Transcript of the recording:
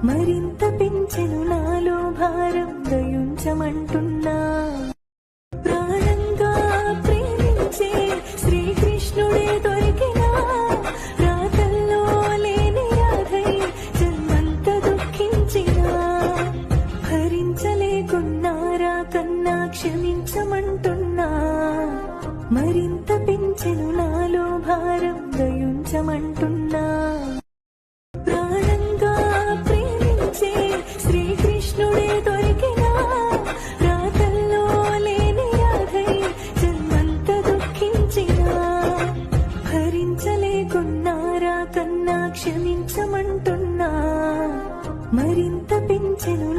మరింత పెంచెను నాలో భారం దయుంచమంటున్నా. ప్రాణంగా ప్రేమించే శ్రీకృష్ణుడే దొరికినా రాతల్లో లేని రాధై జన్మంత దుఃఖించినా భరించలేకున్నారా కన్నా క్షమించమంటున్నా. మరింత పెంచెను నాలో భారం దయుంచమంటున్నా. ప్రాణంగా ప్రేమించే శ్రీకృష్ణుడే దొరికినా రాతల్లో లేని రాధై జన్మంత దుఃఖించినా భరించలేకున్నారా కన్నా క్షమించమంటున్నా. మరింత పెంచెను